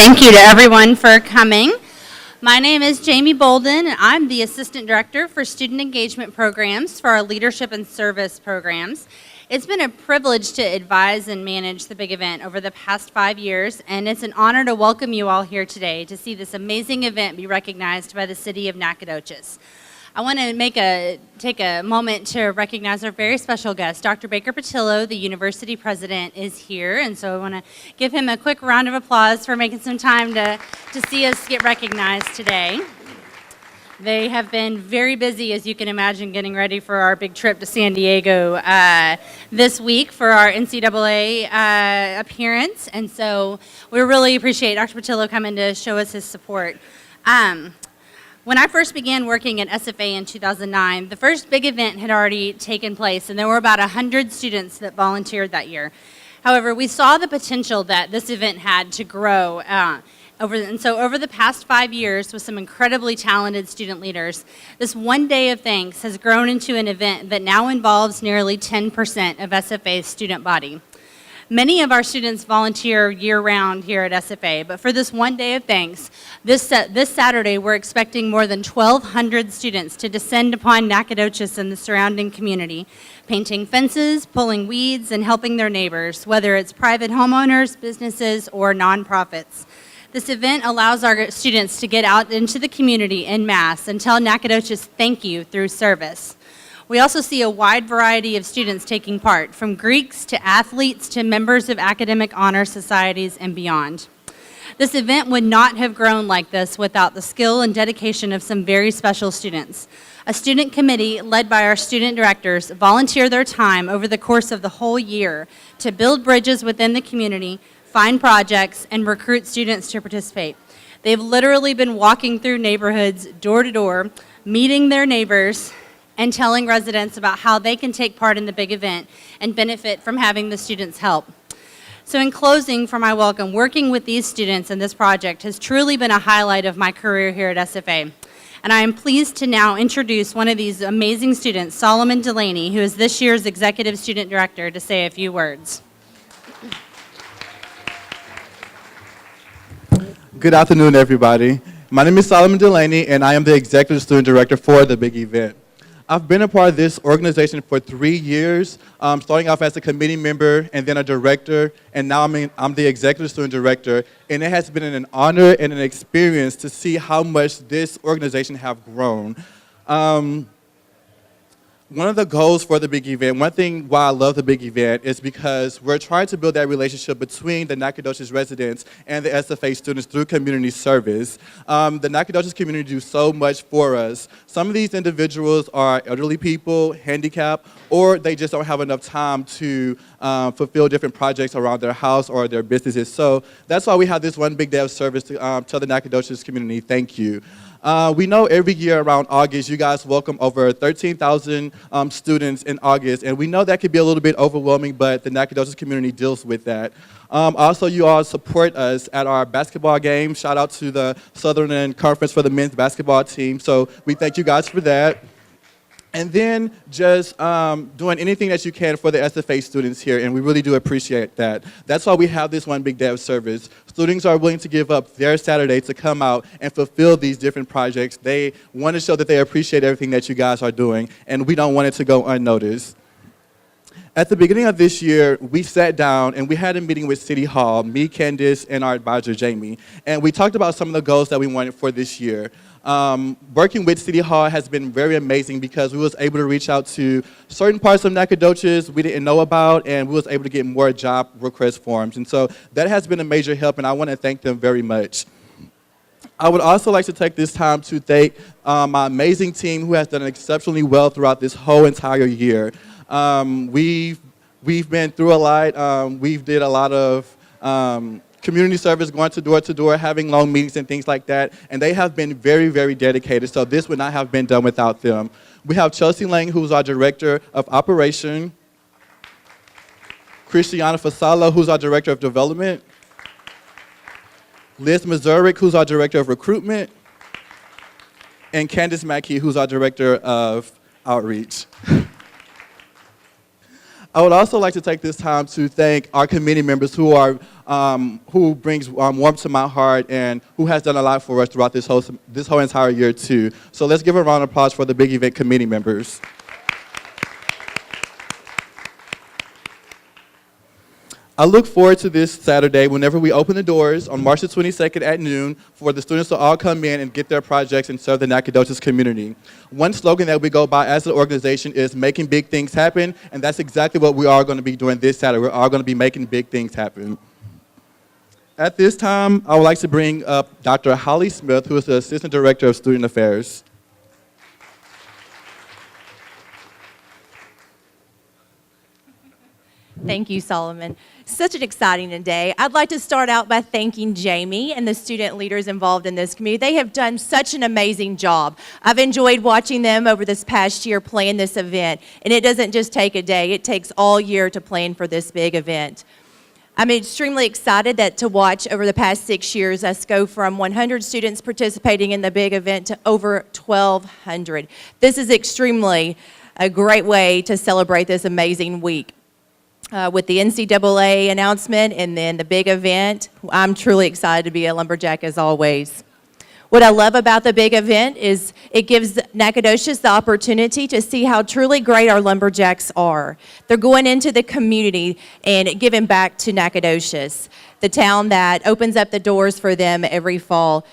thank you to everyone for coming. My name is Jamie Bolden, and I'm the Assistant Director for Student Engagement Programs for our Leadership and Service programs. It's been a privilege to advise and manage the big event over the past 5 years, and it's an honor to welcome you all here today to see this amazing event be recognized by the city of Nacogdoches. I want to take a moment to recognize our very special guest. Dr. Baker Patillo, the university president, is here, and so I want to give him a quick round of applause for making some time to see us get recognized today. They have been very busy, as you can imagine, getting ready for our big trip to San Diego this week for our NCAA appearance, and so we really appreciate Dr. Patillo coming to show us his support. When I first began working at SFA in 2009, the first big event had already taken place, and there were about 100 students that volunteered that year. However, we saw the potential that this event had to grow. Over the past 5 years, with some incredibly talented student leaders, this one day of thanks has grown into an event that now involves nearly 10% of SFA's student body. Many of our students volunteer year-round here at SFA, but for this one day of thanks, this Saturday, we're expecting more than 1,200 students to descend upon Nacogdoches and the surrounding community, painting fences, pulling weeds, and helping their neighbors, whether it's private homeowners, businesses, or nonprofits. This event allows our students to get out into the community en masse and tell Nacogdoches thank you through service. We also see a wide variety of students taking part, from Greeks to athletes to members of academic honor societies and beyond. This event would not have grown like this without the skill and dedication of some very special students. A student committee led by our student directors volunteer their time over the course of the whole year to build bridges within the community, find projects, and recruit students to participate. They've literally been walking through neighborhoods door to door, meeting their neighbors, and telling residents about how they can take part in the big event and benefit from having the students' help. So in closing, for my welcome, working with these students in this project has truly been a highlight of my career here at SFA. And I am pleased to now introduce one of these amazing students, Solomon Delaney, who is this year's Executive Student Director, to say a few words. Good afternoon, everybody. My name is Solomon Delaney, and I am the Executive Student Director for the big event. I've been a part of this organization for 3 years, starting off as a committee member and then a director, and now I'm the Executive Student Director, and it has been an honor and an experience to see how much this organization have grown. One of the goals for the big event, one thing why I love the big event is because we're trying to build that relationship between the Nacogdoches residents and the SFA students through community service. The Nacogdoches community do so much for us. Some of these individuals are elderly people, handicapped, or they just don't have enough time to fulfill different projects around their house or their businesses. So that's why we have this one big day of service to tell the Nacogdoches community thank you. We know every year around August, you guys welcome over 13,000 students in August, and we know that could be a little bit overwhelming, but the Nacogdoches community deals with that. Also, you all support us at our basketball game. Shout out to the Southern Conference for the men's basketball team, so we thank you guys for that. And then just doing anything that you can for the SFA students here, and we really do appreciate that. That's why we have this one big day of service. Students are willing to give up their Saturday to come out and fulfill these different projects. They want to show that they appreciate everything that you guys are doing, and we don't want it to go unnoticed. At the beginning of this year, we sat down and we had a meeting with City Hall, me, Candace, and our advisor, Jamie, and we talked about some of the goals that we wanted for this year. Working with City Hall has been very amazing because we was able to reach out to certain parts of Nacogdoches we didn't know about, and we was able to get more job request forms. And so that has been a major help, and I want to thank them very much. I would also like to take this time to thank my amazing team who has done exceptionally well throughout this whole entire year. We've been through a lot. We've did a lot of community service, going to door, having long meetings and things like that, and they have been very, very dedicated, so this would not have been done without them. We have Chelsea Lang, who's our Director of Operation, Christiana Fasala, who's our Director of Development, Liz Mazurik, who's our Director of Recruitment, and Candace Mackey, who's our Director of Outreach. I would also like to take this time to thank our committee members who brings warmth to my heart and who has done a lot for us throughout this whole entire year too. So let's give a round of applause for the Big Event committee members. I look forward to this Saturday whenever we open the doors on March the 22nd at noon for the students to all come in and get their projects and serve the Nacogdoches community. One slogan that we go by as an organization is making big things happen, and that's exactly what we are going to be doing this Saturday. We're all going to be making big things happen. At this time, I would like to bring up Dr. Holly Smith, who is the Assistant Director of Student Affairs. Thank you, Solomon. Such an exciting day. I'd like to start out by thanking Jamie and the student leaders involved in this community. They have done such an amazing job. I've enjoyed watching them over this past year plan this event, and it doesn't just take a day. It takes all year to plan for this big event. I'm extremely excited to watch over the past 6 years us go from 100 students participating in the big event to over 1,200. This is extremely a great way to celebrate this amazing week. With the NCAA announcement and then the big event, I'm truly excited to be a lumberjack as always. What I love about the big event is it gives Nacogdoches the opportunity to see how truly great our lumberjacks are. They're going into the community and giving back to Nacogdoches, the town that opens up the doors for them every fall.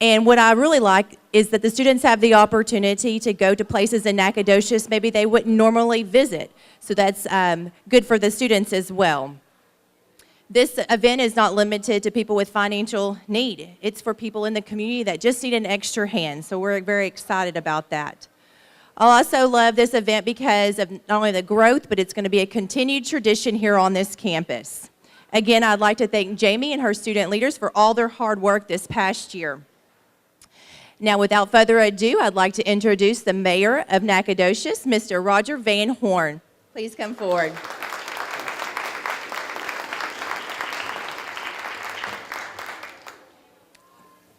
And what I really like is that the students have the opportunity to go to places in Nacogdoches maybe they wouldn't normally visit. So that's good for the students as well. This event is not limited to people with financial need. It's for people in the community that just need an extra hand. So we're very excited about that. I also love this event because of not only the growth, but it's going to be a continued tradition here on this campus. Again, I'd like to thank Jamie and her student leaders for all their hard work this past year. Now, without further ado, I'd like to introduce the mayor of Nacogdoches, Mr. Roger Van Horn. Please come forward.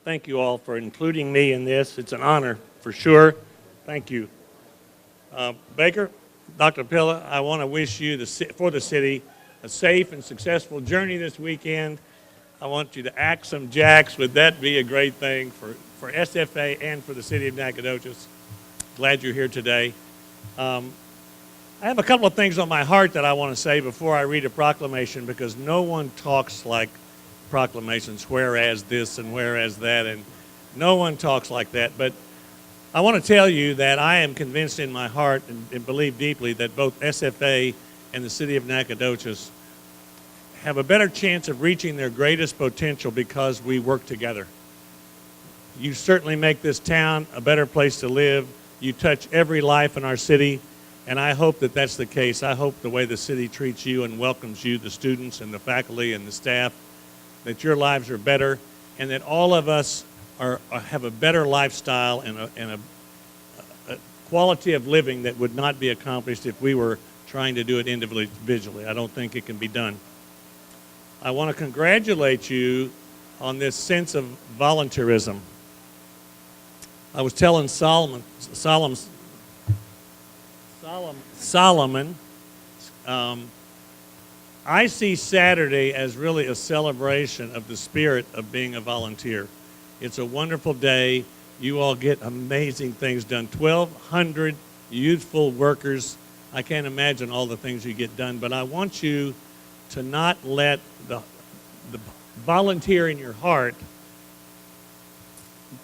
Thank you all for including me in this. It's an honor for sure. Thank you. Baker, Dr. Pila, I want to wish you, for the city, a safe and successful journey this weekend. I want you to act some jacks. Would that be a great thing for SFA and for the city of Nacogdoches? Glad you're here today. I have a couple of things on my heart that I want to say before I read a proclamation, because no one talks like proclamations, whereas this and whereas that, and no one talks like that. But I want to tell you that I am convinced in my heart and believe deeply that both SFA and the city of Nacogdoches have a better chance of reaching their greatest potential because we work together. You certainly make this town a better place to live. You touch every life in our city, and I hope that that's the case. I hope the way the city treats you and welcomes you, the students and the faculty and the staff, that your lives are better and that all of us have a better lifestyle and a quality of living that would not be accomplished if we were trying to do it individually. I don't think it can be done. I want to congratulate you on this sense of volunteerism. I was telling Solomon, I see Saturday as really a celebration of the spirit of being a volunteer. It's a wonderful day. You all get amazing things done. 1,200 youthful workers. I can't imagine all the things you get done, but I want you to not let the volunteer in your heart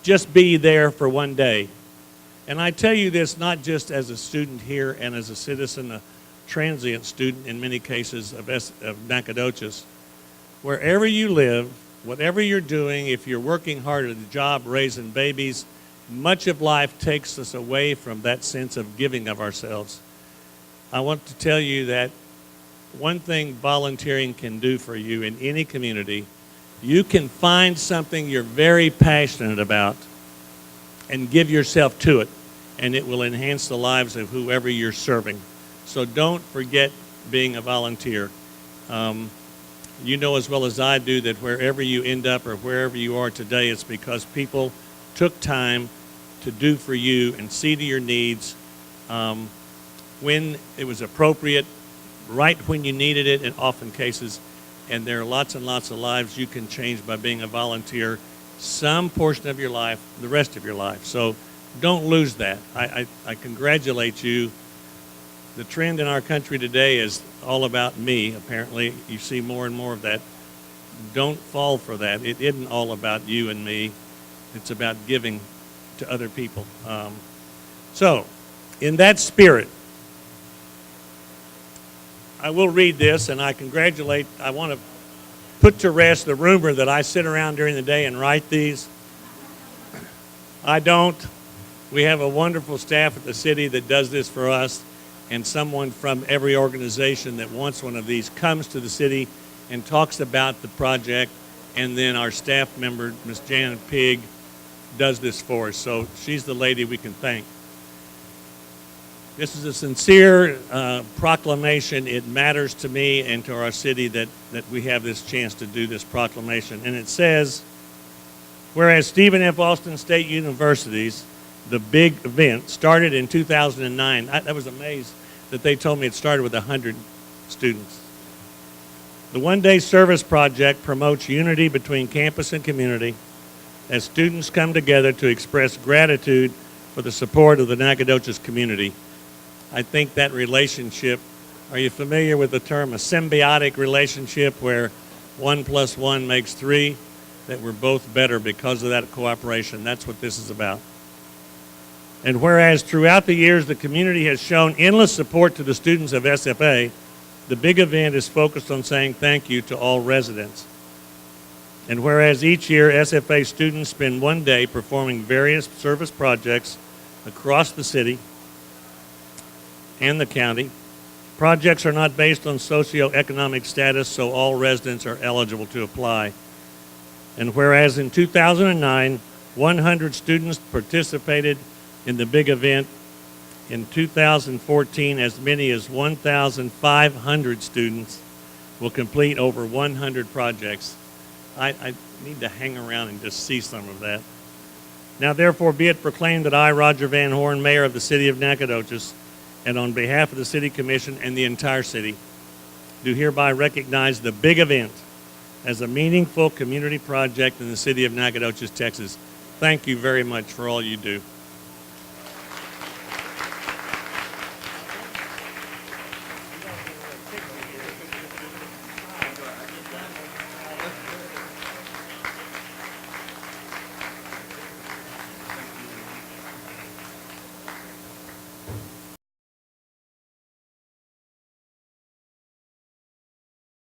just be there for one day. And I tell you this not just as a student here and as a citizen, a transient student in many cases of Nacogdoches. Wherever you live, whatever you're doing, if you're working hard at a job, raising babies, much of life takes us away from that sense of giving of ourselves. I want to tell you that one thing volunteering can do for you in any community, you can find something you're very passionate about and give yourself to it, and it will enhance the lives of whoever you're serving. So don't forget being a volunteer. You know as well as I do that wherever you end up or wherever you are today, it's because people took time to do for you and see to your needs when it was appropriate. right when you needed it in often cases. And there are lots and lots of lives you can change by being a volunteer, some portion of your life, the rest of your life. So don't lose that. I congratulate you. The trend in our country today is all about me, apparently. You see more and more of that. Don't fall for that. It isn't all about you and me. It's about giving to other people. So, in that spirit, I will read this, and I want to put to rest the rumor that I sit around during the day and write these. I don't. We have a wonderful staff at the city that does this for us, and someone from every organization that wants one of these comes to the city and talks about the project, and then our staff member, Ms. Janet Pigg, does this for us. So she's the lady we can thank. This is a sincere proclamation. It matters to me and to our city that we have this chance to do this proclamation. And it says, whereas Stephen F. Austin State University's The Big Event started in 2009. I was amazed that they told me it started with 100 students. The one-day service project promotes unity between campus and community as students come together to express gratitude for the support of the Nacogdoches community. I think that relationship, are you familiar with the term a symbiotic relationship where 1 + 1 makes 3, that we're both better because of that cooperation? That's what this is about. And whereas throughout the years the community has shown endless support to the students of SFA, the big event is focused on saying thank you to all residents. And whereas each year SFA students spend one day performing various service projects across the city and the county, projects are not based on socioeconomic status, so all residents are eligible to apply. And whereas in 2009, 100 students participated in the big event, in 2014, as many as 1,500 students will complete over 100 projects. I need to hang around and just see some of that. Now, therefore, be it proclaimed that I, Roger Van Horn, Mayor of the City of Nacogdoches, and on behalf of the City Commission and the entire city, do hereby recognize the big event as a meaningful community project in the city of Nacogdoches, Texas. Thank you very much for all you do.